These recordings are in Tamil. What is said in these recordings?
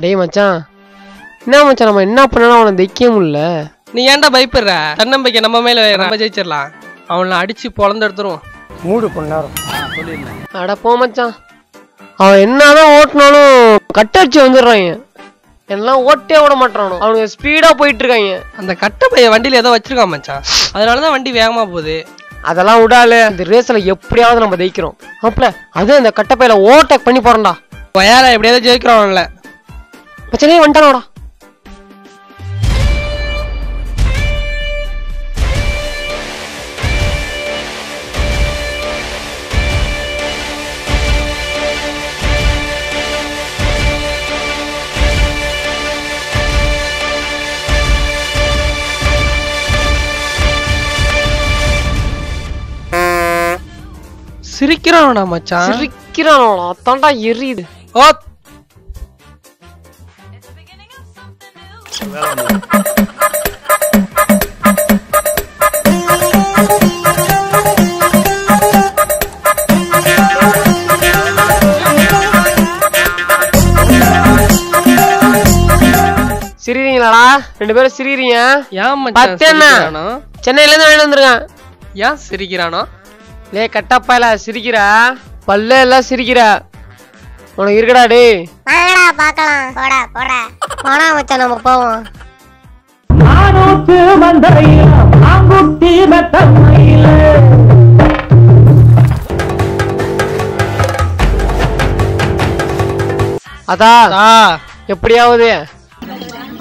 டேய் மச்சான், என்ன மச்சான் நம்ம என்ன பண்ணாலும் அவனை தைக்க முடியல. நீ ஏன்டா பயப்படுற? தன்னம்பிக்கை நம்ம மேல நம்ம ஜெயிச்சிடலாம். அவனை அடிச்சு பொழந்து எடுத்துருவோம். மூடு பொண்ணாரும் அட போ மச்சான். அவன் என்னதான் ஓட்டினாலும் கட்டடிச்சு வந்துடுறாங்க. எல்லாம் ஓட்டே விட மாட்டானோ, அவனுக்கு ஸ்பீடா போயிட்டு இருக்காங்க. அந்த கட்ட பையன் வண்டியில ஏதோ வச்சிருக்கான் மச்சான், அதனாலதான் வண்டி வேகமா போகுது. அதெல்லாம் விடால, இந்த ரேஸ்ல எப்படியாவது நம்ம ஜெயிக்கிறோம். அப்பல அது அந்த கட்டப்பையில ஓவர்டேக் பண்ணி போறோம்டா. யார எப்படியாவது ஜெயிக்கிறோம்ல மச்சனே வந்துட்டானோடா. சிரிக்கிறானோடா மச்சான், சிரிக்கிறானோடா. அதான்டா எரியுது. ஓ சிரிக்கிறீங்களாடா ரெண்டு பேரும்? சிரிக்கிறீங்க ஏன் மச்சான்? சென்னையில இருந்து வாங்கிட்டு வந்திருக்கேன். ஏன் சிரிக்கிறானோ? லே கட்டப்பாயில சிரிக்கிற, பல்ல எல்லாம் சிரிக்கிற, உனக்கு இருக்கடா. டே வாங்கடா பார்க்கலாம். போடா போடா போடா மச்சான், நம்ம போவோம். அதா எப்படியாவது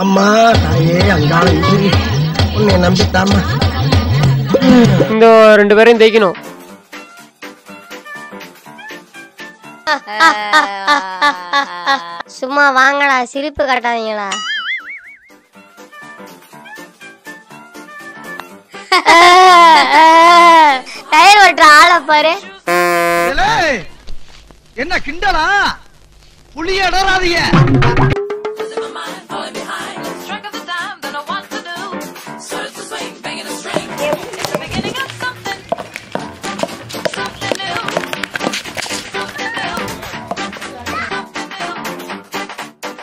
அம்மா தாயே அங்காள உன்னை நம்பித்தாமா இந்த ரெண்டு பேரையும் தைக்கணும். சும்மா வாங்கடா, சிரிப்பு காட்டாதீங்களா. டயர் ஓட்டுற ஆளை பாரு. என்ன கிண்டலா? புளிய இடறாதீங்க.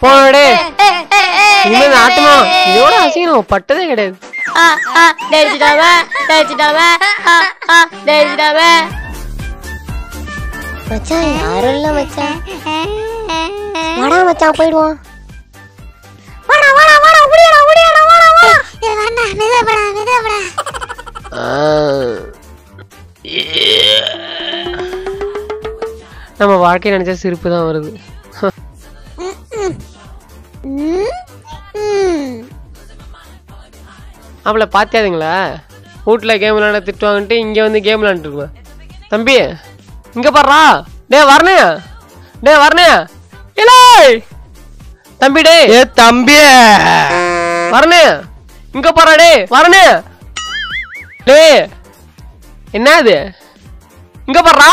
போடே இனிமே ஆட்டமா இதோட அசிங்கணும் பட்டதே கிடையாது. மச்சான் யாரும் இல்ல மச்சான். வாடா மச்சான் போயிடுவோம். வாடா வாடா வாடா ஓடிடா ஓடிடா வாடா வாடா. ஏ வாடா மெதுவா மெதுவா. நம்ம வாழ்க்கை நினைச்சா சிரிப்பு தான் வருது. அவளை பாத்தியாதுங்களா? வீட்டுல கேம் விளையாட திட்டுவாங்கன்ட்டு இங்க வந்து கேம் விளையாண்டு இருக்குவேன். தம்பி இங்க பாடுறா. டே வரணே, டே வரணே. இல்ல தம்பி, டே ஏ தம்பி வரணே, இங்க பாடுறா. டே வரணே. டே என்ன இது? இங்க பாடுறா.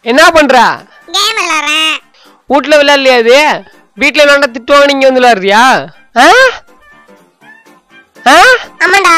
என்ன பண்ற? கேம் விளையாடுறேன். வீட்டுல விளையாடலையா? அது வீட்டுல விளையாண்டா திட்டுவாங்க, நீங்க வந்து விளையாடுறியா? ஆமாடா.